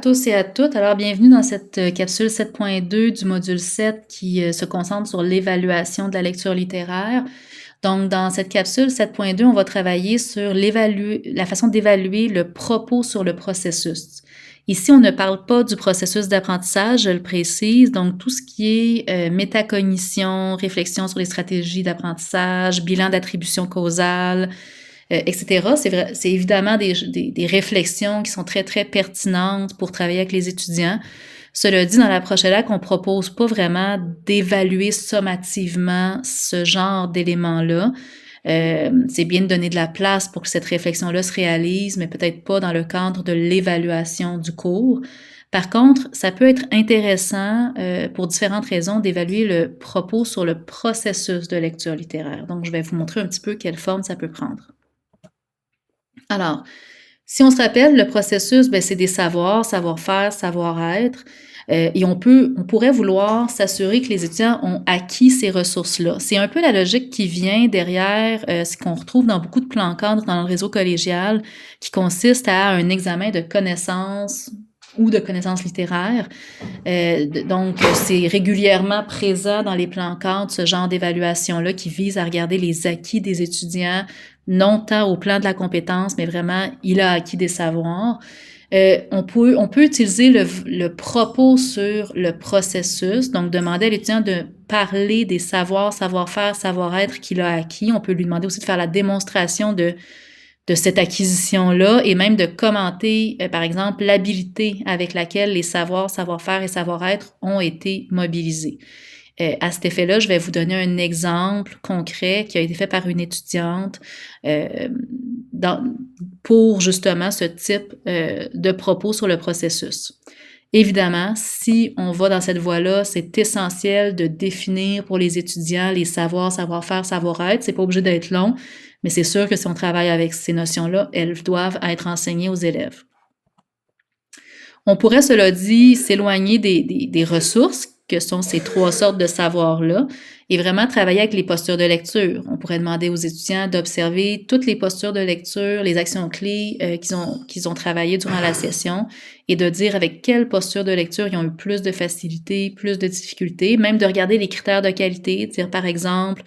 tous et à toutes. Alors, bienvenue dans cette capsule 7.2 du module 7 qui se concentre sur l'évaluation de la lecture littéraire. Donc, dans cette capsule 7.2, on va travailler sur la façon d'évaluer le propos sur le processus. Ici, on ne parle pas du processus d'apprentissage, je le précise. Donc, tout ce qui est métacognition, réflexion sur les stratégies d'apprentissage, bilan d'attribution causale, etc. C'est évidemment des réflexions qui sont très, très pertinentes pour travailler avec les étudiants. Cela dit, dans l'approche ELAC, on ne propose pas vraiment d'évaluer sommativement ce genre d'éléments-là. C'est bien de donner de la place pour que cette réflexion-là se réalise, mais peut-être pas dans le cadre de l'évaluation du cours. Par contre, ça peut être intéressant, pour différentes raisons, d'évaluer le propos sur le processus de lecture littéraire. Donc, je vais vous montrer un petit peu quelle forme ça peut prendre. Alors, si on se rappelle, le processus, c'est des savoirs, savoir-faire, savoir-être. Et on pourrait vouloir s'assurer que les étudiants ont acquis ces ressources-là. C'est un peu la logique qui vient derrière ce qu'on retrouve dans beaucoup de plans cadres dans le réseau collégial, qui consiste à un examen de connaissances ou de connaissances littéraires. Donc, c'est régulièrement présent dans les plans cadres, ce genre d'évaluation-là qui vise à regarder les acquis des étudiants, non tant au plan de la compétence, mais vraiment, il a acquis des savoirs. On peut utiliser le propos sur le processus, donc demander à l'étudiant de parler des savoirs, savoir-faire, savoir-être qu'il a acquis. On peut lui demander aussi de faire la démonstration de cette acquisition-là et même de commenter, par exemple, l'habilité avec laquelle les savoirs, savoir-faire et savoir-être ont été mobilisés. À cet effet-là, je vais vous donner un exemple concret qui a été fait par une étudiante pour justement ce type de propos sur le processus. Évidemment, si on va dans cette voie-là, c'est essentiel de définir pour les étudiants les savoirs, savoir-faire, savoir-être. C'est pas obligé d'être long, mais c'est sûr que si on travaille avec ces notions-là, elles doivent être enseignées aux élèves. On pourrait, cela dit, s'éloigner des ressources, que sont ces trois sortes de savoirs-là, et vraiment travailler avec les postures de lecture. On pourrait demander aux étudiants d'observer toutes les postures de lecture, les actions clés qu'ils ont travaillées durant la session, et de dire avec quelle posture de lecture ils ont eu plus de facilité, plus de difficulté, même de regarder les critères de qualité, dire par exemple,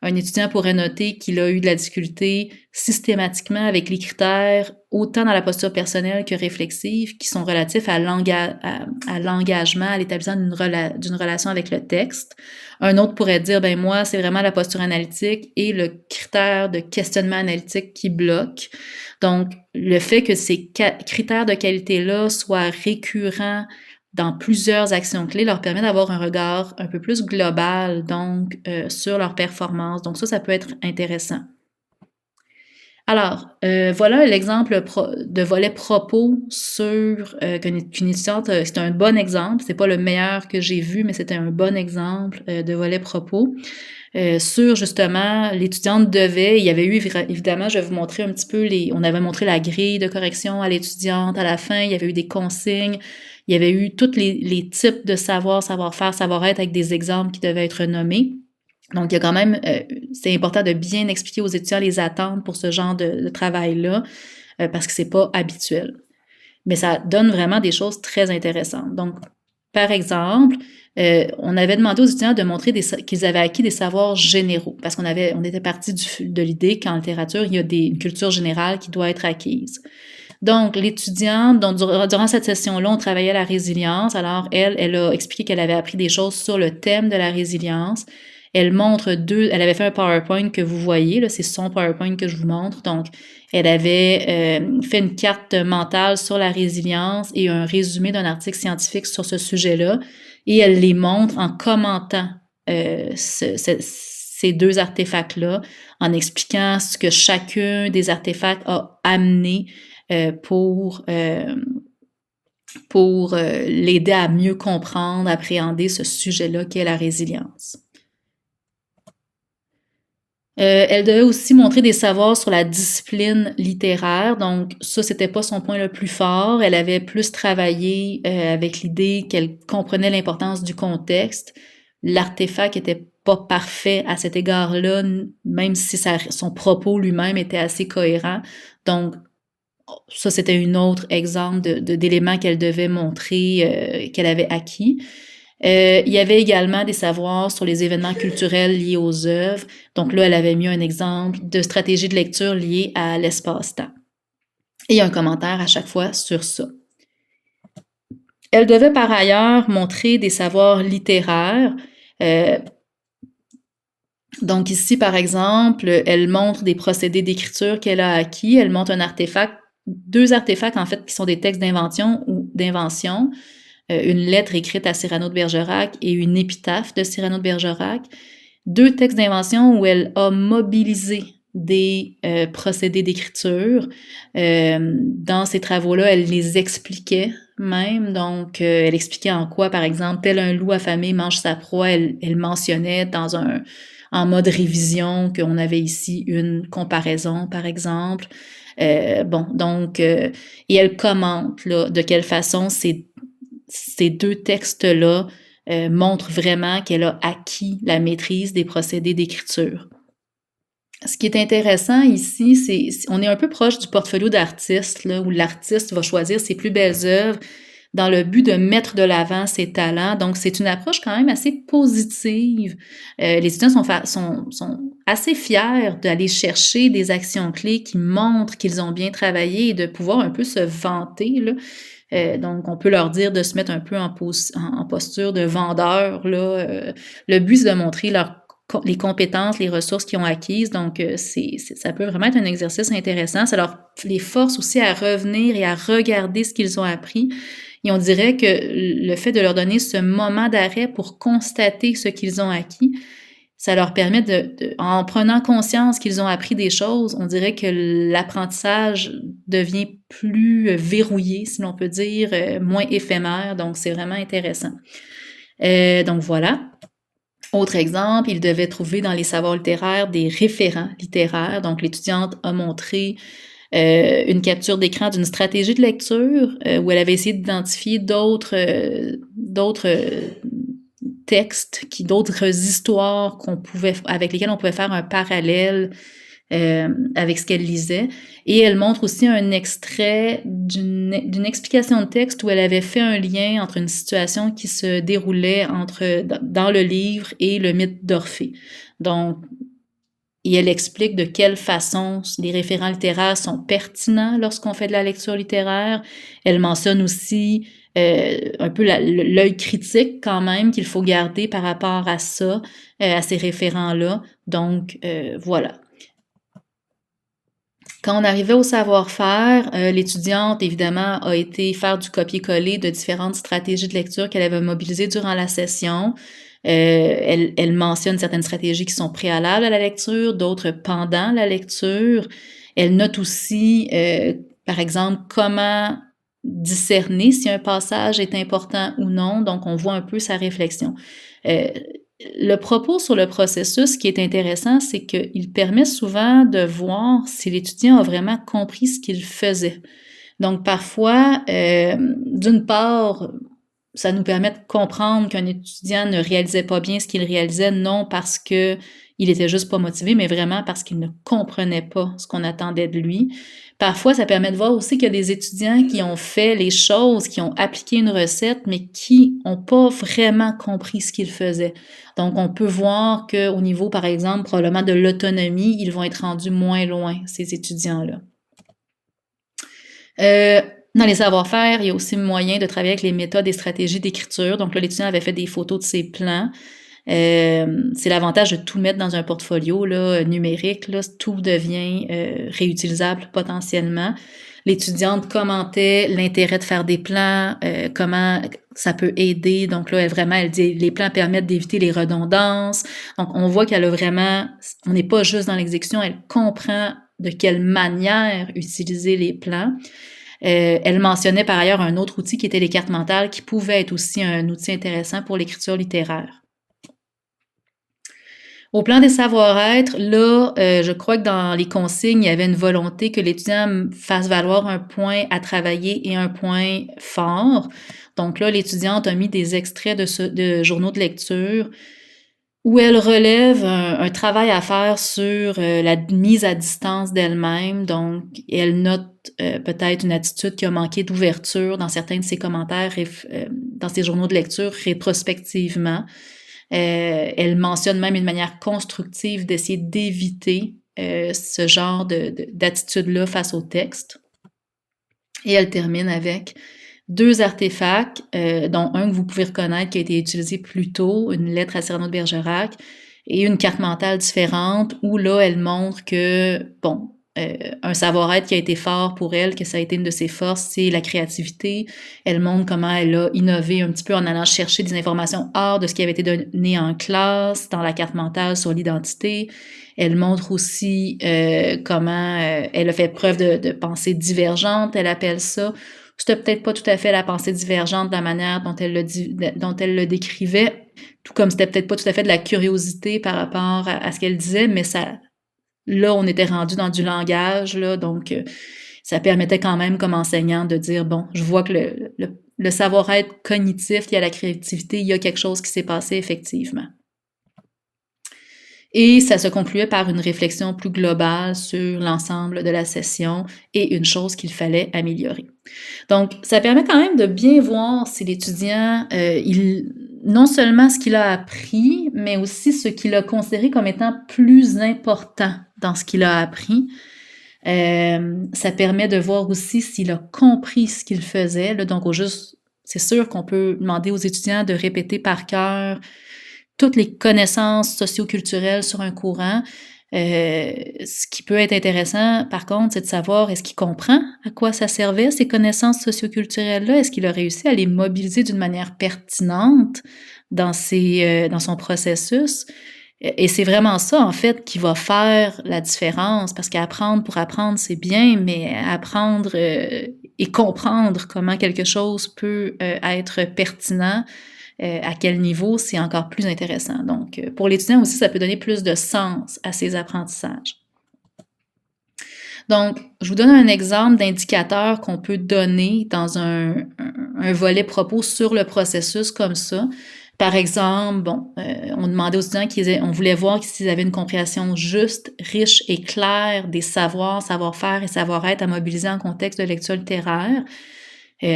un étudiant pourrait noter qu'il a eu de la difficulté systématiquement avec les critères, autant dans la posture personnelle que réflexive, qui sont relatifs à l'engagement, à l'établissement d'une relation avec le texte. Un autre pourrait dire, moi, c'est vraiment la posture analytique et le critère de questionnement analytique qui bloque. Donc, le fait que ces critères de qualité-là soient récurrents dans plusieurs actions clés leur permet d'avoir un regard un peu plus global, donc, sur leur performance. Donc ça peut être intéressant. Alors, voilà l'exemple de volet propos sur qu'une étudiante, c'est un bon exemple. C'est pas le meilleur que j'ai vu, mais c'était un bon exemple de volet propos. Sur justement, l'étudiante devait, il y avait eu évidemment, je vais vous montrer un petit peu on avait montré la grille de correction à l'étudiante à la fin, il y avait eu des consignes, il y avait eu tous les types de savoir-faire, savoir-être avec des exemples qui devaient être nommés. Donc, il y a quand même, c'est important de bien expliquer aux étudiants les attentes pour ce genre de travail-là, parce que c'est pas habituel. Mais ça donne vraiment des choses très intéressantes. Donc, par exemple, on avait demandé aux étudiants de montrer qu'ils avaient acquis des savoirs généraux, parce on était parti de l'idée qu'en littérature, il y a une culture générale qui doit être acquise. Donc, l'étudiante, durant cette session-là, on travaillait à la résilience. Alors, elle a expliqué qu'elle avait appris des choses sur le thème de la résilience. Elle avait fait un PowerPoint que vous voyez, là, c'est son PowerPoint que je vous montre. Donc, elle avait fait une carte mentale sur la résilience et un résumé d'un article scientifique sur ce sujet-là. Et elle les montre en commentant ces deux artefacts-là, en expliquant ce que chacun des artefacts a amené pour l'aider à mieux comprendre, appréhender ce sujet-là qu'est la résilience. Elle devait aussi montrer des savoirs sur la discipline littéraire, donc ça, c'était pas son point le plus fort. Elle avait plus travaillé avec l'idée qu'elle comprenait l'importance du contexte. L'artefact était pas parfait à cet égard-là, même si son propos lui-même était assez cohérent. Donc, ça, c'était un autre exemple d'éléments qu'elle devait montrer, qu'elle avait acquis. Il y avait également des savoirs sur les événements culturels liés aux œuvres. Donc là, elle avait mis un exemple de stratégie de lecture liée à l'espace-temps. Et un commentaire à chaque fois sur ça. Elle devait par ailleurs montrer des savoirs littéraires. Donc ici, par exemple, elle montre des procédés d'écriture qu'elle a acquis. Elle montre un artefact, 2 artefacts en fait qui sont des textes d'invention ou d'invention. Une lettre écrite à Cyrano de Bergerac et une épitaphe de Cyrano de Bergerac. 2 textes d'invention où elle a mobilisé des procédés d'écriture. Dans ces travaux-là, elle les expliquait même. Donc, elle expliquait en quoi, par exemple, tel un loup affamé mange sa proie. Elle mentionnait en mode révision qu'on avait ici une comparaison, par exemple. Et elle commente là, de quelle façon ces 2 textes-là montrent vraiment qu'elle a acquis la maîtrise des procédés d'écriture. Ce qui est intéressant ici, c'est on est un peu proche du portfolio d'artiste, là, où l'artiste va choisir ses plus belles œuvres dans le but de mettre de l'avant ses talents. Donc, c'est une approche quand même assez positive. Les étudiants sont assez fiers d'aller chercher des actions clés qui montrent qu'ils ont bien travaillé et de pouvoir un peu se vanter, là. Donc, on peut leur dire de se mettre un peu en posture de vendeur, là. Le but, c'est de montrer les compétences, les ressources qu'ils ont acquises. Donc, ça peut vraiment être un exercice intéressant. Ça les force aussi à revenir et à regarder ce qu'ils ont appris. Et on dirait que le fait de leur donner ce moment d'arrêt pour constater ce qu'ils ont acquis, ça leur permet en prenant conscience qu'ils ont appris des choses, on dirait que l'apprentissage devient plus verrouillé, si l'on peut dire, moins éphémère. Donc, c'est vraiment intéressant. Donc, voilà. Autre exemple, il devait trouver dans les savoirs littéraires des référents littéraires. Donc, l'étudiante a montré une capture d'écran d'une stratégie de lecture où elle avait essayé d'identifier d'autres textes, d'autres histoires avec lesquelles on pouvait faire un parallèle avec ce qu'elle lisait. Et elle montre aussi un extrait d'une explication de texte où elle avait fait un lien entre une situation qui se déroulait dans le livre et le mythe d'Orphée. Donc, et elle explique de quelle façon les référents littéraires sont pertinents lorsqu'on fait de la lecture littéraire. Elle mentionne aussi un peu l'œil critique quand même qu'il faut garder par rapport à ça, à ces référents-là. Donc, voilà. Quand on arrivait au savoir-faire, l'étudiante, évidemment, a été faire du copier-coller de différentes stratégies de lecture qu'elle avait mobilisées durant la session. Elle mentionne certaines stratégies qui sont préalables à la lecture, d'autres pendant la lecture. Elle note aussi, par exemple, comment discerner si un passage est important ou non. Donc, on voit un peu sa réflexion. Le propos sur le processus, ce qui est intéressant, c'est qu'il permet souvent de voir si l'étudiant a vraiment compris ce qu'il faisait. Donc, parfois, d'une part, ça nous permet de comprendre qu'un étudiant ne réalisait pas bien ce qu'il réalisait, non parce que il était juste pas motivé, mais vraiment parce qu'il ne comprenait pas ce qu'on attendait de lui. Parfois, ça permet de voir aussi qu'il y a des étudiants qui ont fait les choses, qui ont appliqué une recette, mais qui n'ont pas vraiment compris ce qu'ils faisaient. Donc, on peut voir qu'au niveau, par exemple, probablement de l'autonomie, ils vont être rendus moins loin, ces étudiants-là. Dans les savoir-faire, il y a aussi moyen de travailler avec les méthodes et stratégies d'écriture. Donc là, l'étudiant avait fait des photos de ses plans. C'est l'avantage de tout mettre dans un portfolio là, numérique. Là, tout devient réutilisable potentiellement. L'étudiante commentait l'intérêt de faire des plans, comment ça peut aider. Donc là, elle dit les plans permettent d'éviter les redondances. Donc, on voit qu'elle a vraiment, on n'est pas juste dans l'exécution, elle comprend de quelle manière utiliser les plans. Elle mentionnait par ailleurs un autre outil qui était les cartes mentales, qui pouvait être aussi un outil intéressant pour l'écriture littéraire. Au plan des savoir-être, là, je crois que dans les consignes, il y avait une volonté que l'étudiant fasse valoir un point à travailler et un point fort. Donc là, l'étudiante a mis des extraits de journaux de lecture où elle relève un travail à faire sur la mise à distance d'elle-même. Donc, elle note peut-être une attitude qui a manqué d'ouverture dans certains de ses commentaires, dans ses journaux de lecture rétrospectivement. Elle mentionne même une manière constructive d'essayer d'éviter ce genre d'attitude-là face au texte. Et elle termine avec 2 artefacts, dont un que vous pouvez reconnaître qui a été utilisé plus tôt, une lettre à Cyrano de Bergerac, et une carte mentale différente où là, elle montre que, bon, un savoir-être qui a été fort pour elle, que ça a été une de ses forces, c'est la créativité. Elle montre comment elle a innové un petit peu en allant chercher des informations hors de ce qui avait été donné en classe, dans la carte mentale sur l'identité. Elle montre aussi comment elle a fait preuve de pensée divergente, elle appelle ça. C'était peut-être pas tout à fait la pensée divergente de la manière dont elle le décrivait, tout comme c'était peut-être pas tout à fait de la curiosité par rapport à ce qu'elle disait, mais ça, là, on était rendu dans du langage, là, donc ça permettait quand même comme enseignant de dire, bon, je vois que le savoir-être cognitif, il y a la créativité, il y a quelque chose qui s'est passé effectivement. Et ça se concluait par une réflexion plus globale sur l'ensemble de la session et une chose qu'il fallait améliorer. Donc, ça permet quand même de bien voir si l'étudiant, non seulement ce qu'il a appris, mais aussi ce qu'il a considéré comme étant plus important dans ce qu'il a appris. Ça permet de voir aussi s'il a compris ce qu'il faisait. Là, donc, c'est sûr qu'on peut demander aux étudiants de répéter par cœur toutes les connaissances socioculturelles sur un courant. Ce qui peut être intéressant, par contre, c'est de savoir est-ce qu'il comprend à quoi ça servait, ces connaissances socioculturelles-là? Est-ce qu'il a réussi à les mobiliser d'une manière pertinente dans son processus? Et c'est vraiment ça, en fait, qui va faire la différence, parce qu'apprendre pour apprendre, c'est bien, mais apprendre et comprendre comment quelque chose peut être pertinent, à quel niveau, c'est encore plus intéressant. Donc, pour l'étudiant aussi, ça peut donner plus de sens à ses apprentissages. Donc, je vous donne un exemple d'indicateur qu'on peut donner dans un volet propos sur le processus comme ça. Par exemple, bon, on demandait aux étudiants on voulait voir s'ils avaient une compréhension juste, riche et claire des savoirs, savoir-faire et savoir-être à mobiliser en contexte de lecture littéraire.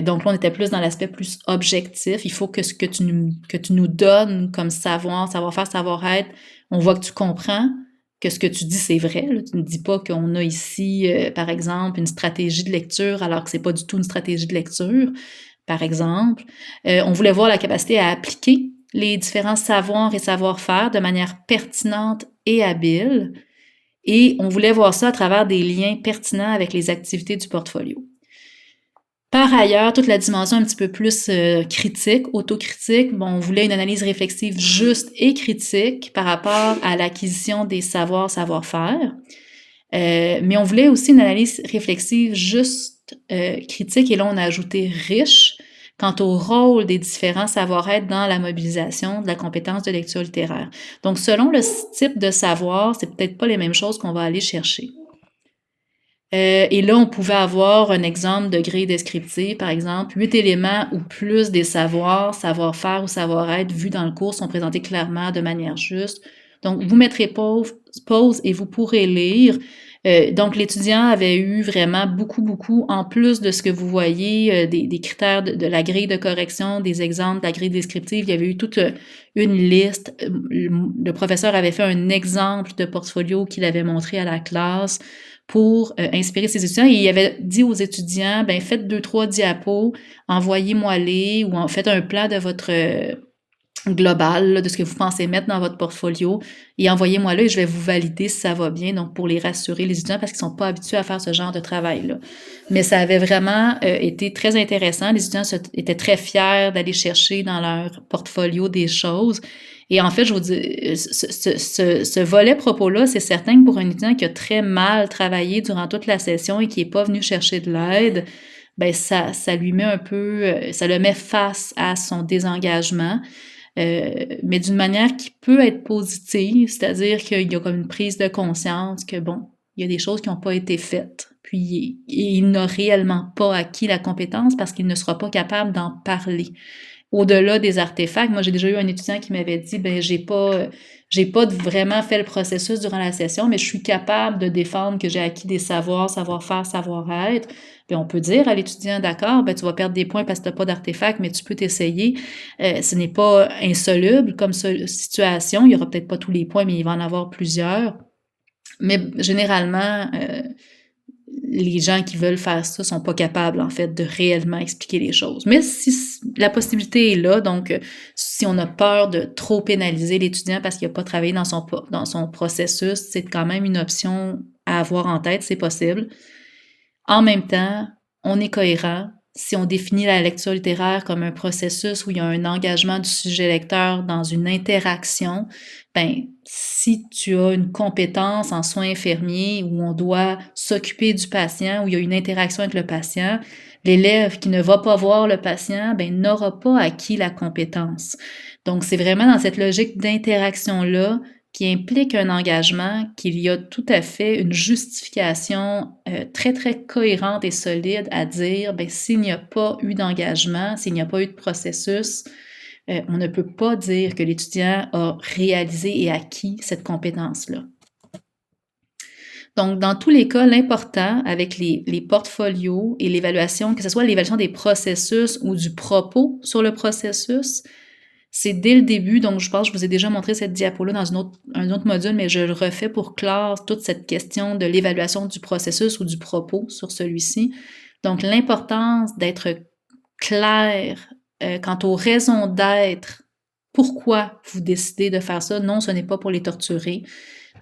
Donc là, on était plus dans l'aspect plus objectif. Il faut que ce que tu nous donnes comme savoir-faire, savoir-être, on voit que tu comprends, que ce que tu dis, c'est vrai. Là. Tu ne dis pas qu'on a ici, par exemple, une stratégie de lecture alors que c'est pas du tout une stratégie de lecture, par exemple. On voulait voir la capacité à appliquer les différents savoirs et savoir-faire de manière pertinente et habile. Et on voulait voir ça à travers des liens pertinents avec les activités du portfolio. Par ailleurs, toute la dimension un petit peu plus critique, autocritique, bon, on voulait une analyse réflexive juste et critique par rapport à l'acquisition des savoirs, savoir-faire. Mais on voulait aussi une analyse réflexive juste critique, et là, on a ajouté riche quant au rôle des différents savoir-être dans la mobilisation de la compétence de lecture littéraire. Donc, selon le type de savoir, c'est peut-être pas les mêmes choses qu'on va aller chercher. Et là, on pouvait avoir un exemple de grille descriptive, par exemple, 8 éléments ou plus des savoirs, savoir-faire ou savoir-être vus dans le cours sont présentés clairement de manière juste. Donc, vous mettrez pause et vous pourrez lire. Donc, l'étudiant avait eu vraiment beaucoup, en plus de ce que vous voyez, des critères de la grille de correction, des exemples de la grille descriptive, il y avait eu toute une liste. Le professeur avait fait un exemple de portfolio qu'il avait montré à la classe pour inspirer ses étudiants. Et il avait dit aux étudiants, ben faites 2-3 diapos, envoyez-moi-les, ou faites un plan de votre global, là, de ce que vous pensez mettre dans votre portfolio, et envoyez-moi-le et je vais vous valider si ça va bien, donc pour les rassurer, les étudiants, parce qu'ils sont pas habitués à faire ce genre de travail-là. Mais ça avait vraiment été très intéressant. Les étudiants étaient très fiers d'aller chercher dans leur portfolio des choses. Et en fait, je vous dis, ce volet propos-là, c'est certain que pour un étudiant qui a très mal travaillé durant toute la session et qui n'est pas venu chercher de l'aide, ben ça lui met un peu, ça le met face à son désengagement, mais d'une manière qui peut être positive, c'est-à-dire qu'il y a comme une prise de conscience que bon, il y a des choses qui n'ont pas été faites puis il n'a réellement pas acquis la compétence parce qu'il ne sera pas capable d'en parler. Au-delà des artefacts, moi j'ai déjà eu un étudiant qui m'avait dit j'ai pas vraiment fait le processus durant la session, mais je suis capable de défendre que j'ai acquis des savoirs, savoir-faire, savoir-être. Bien, on peut dire à l'étudiant, d'accord, ben, tu vas perdre des points parce que tu n'as pas d'artefact, mais tu peux t'essayer. Ce n'est pas insoluble comme situation. Il n'y aura peut-être pas tous les points, mais il va en avoir plusieurs. Mais généralement, les gens qui veulent faire ça sont pas capables, en fait, de réellement expliquer les choses. Mais si la possibilité est là, donc si on a peur de trop pénaliser l'étudiant parce qu'il n'a pas travaillé dans son processus, c'est quand même une option à avoir en tête, c'est possible. En même temps, on est cohérent. Si on définit la lecture littéraire comme un processus où il y a un engagement du sujet lecteur dans une interaction, ben, si tu as une compétence en soins infirmiers où on doit s'occuper du patient, où il y a une interaction avec le patient, l'élève qui ne va pas voir le patient, ben, n'aura pas acquis la compétence. Donc, c'est vraiment dans cette logique d'interaction-là qui implique un engagement, qu'il y a tout à fait une justification très, très cohérente et solide à dire, ben, s'il n'y a pas eu d'engagement, s'il n'y a pas eu de processus, on ne peut pas dire que l'étudiant a réalisé et acquis cette compétence-là. Donc, dans tous les cas, l'important avec les portfolios et l'évaluation, que ce soit l'évaluation des processus ou du propos sur le processus, c'est dès le début, donc je pense que je vous ai déjà montré cette diapo-là dans un autre module, mais je le refais pour clore toute cette question de l'évaluation du processus ou du propos sur celui-ci. Donc, l'importance d'être clair quant aux raisons d'être, pourquoi vous décidez de faire ça. Non, ce n'est pas pour les torturer.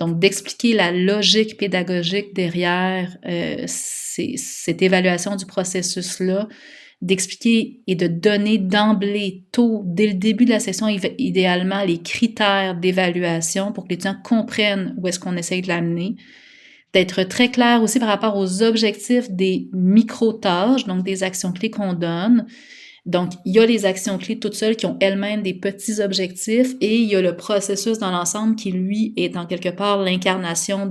Donc, d'expliquer la logique pédagogique derrière cette évaluation du processus-là, d'expliquer et de donner d'emblée, tôt, dès le début de la session, idéalement, les critères d'évaluation pour que l'étudiant comprenne où est-ce qu'on essaye de l'amener. D'être très clair aussi par rapport aux objectifs des micro-tâches, donc des actions clés qu'on donne. Donc, il y a les actions clés toutes seules qui ont elles-mêmes des petits objectifs et il y a le processus dans l'ensemble qui, lui, est en quelque part l'incarnation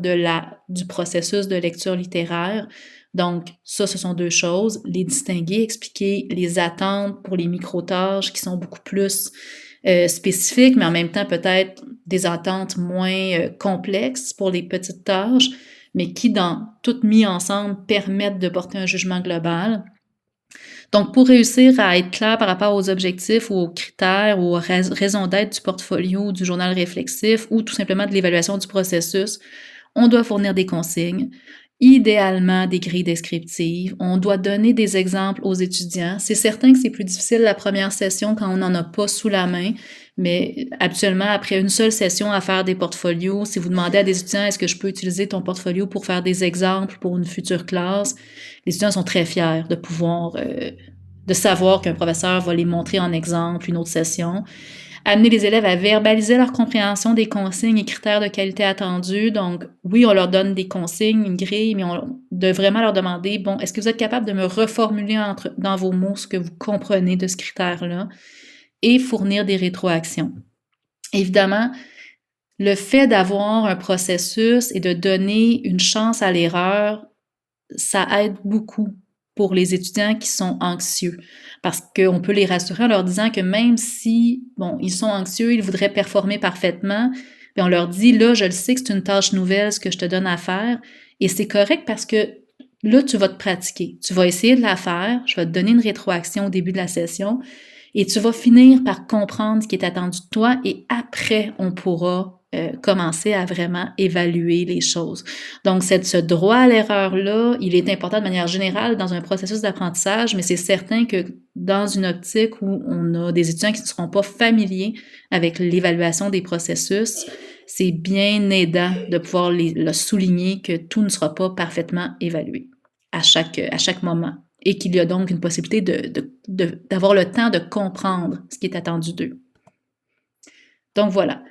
du processus de lecture littéraire. Donc, ça, ce sont deux choses. Les distinguer, expliquer les attentes pour les micro-tâches qui sont beaucoup plus spécifiques, mais en même temps peut-être des attentes moins complexes pour les petites tâches, mais qui, toutes mis ensemble, permettent de porter un jugement global. Donc, pour réussir à être clair par rapport aux objectifs ou aux critères ou aux raisons d'être du portfolio, du journal réflexif ou tout simplement de l'évaluation du processus, on doit fournir des consignes, idéalement des grilles descriptives. On doit donner des exemples aux étudiants. C'est certain que c'est plus difficile la première session quand on n'en a pas sous la main, mais habituellement, après une seule session à faire des portfolios, si vous demandez à des étudiants « Est-ce que je peux utiliser ton portfolio pour faire des exemples pour une future classe? » Les étudiants sont très fiers de pouvoir, de savoir qu'un professeur va les montrer en exemple une autre session. Amener les élèves à verbaliser leur compréhension des consignes et critères de qualité attendus. Donc, oui, on leur donne des consignes, une grille, mais de vraiment leur demander, bon, est-ce que vous êtes capable de me reformuler dans vos mots ce que vous comprenez de ce critère-là? Et fournir des rétroactions. Évidemment, le fait d'avoir un processus et de donner une chance à l'erreur, ça aide beaucoup pour les étudiants qui sont anxieux. Parce qu'on peut les rassurer en leur disant que même si, bon, ils sont anxieux, ils voudraient performer parfaitement, puis on leur dit, là, je le sais que c'est une tâche nouvelle, ce que je te donne à faire, et c'est correct parce que là, tu vas te pratiquer. Tu vas essayer de la faire, je vais te donner une rétroaction au début de la session, et tu vas finir par comprendre ce qui est attendu de toi, et après, on pourra commencer à vraiment évaluer les choses. Donc, ce droit à l'erreur-là, il est important de manière générale dans un processus d'apprentissage, mais c'est certain que dans une optique où on a des étudiants qui ne seront pas familiers avec l'évaluation des processus, c'est bien aidant de pouvoir le souligner que tout ne sera pas parfaitement évalué à chaque moment et qu'il y a donc une possibilité d'avoir le temps de comprendre ce qui est attendu d'eux. Donc voilà.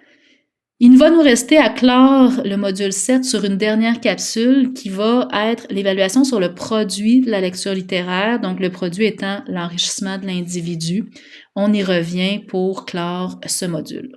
Il va nous rester à clore le module 7 sur une dernière capsule qui va être l'évaluation sur le produit de la lecture littéraire, donc le produit étant l'enrichissement de l'individu. On y revient pour clore ce module.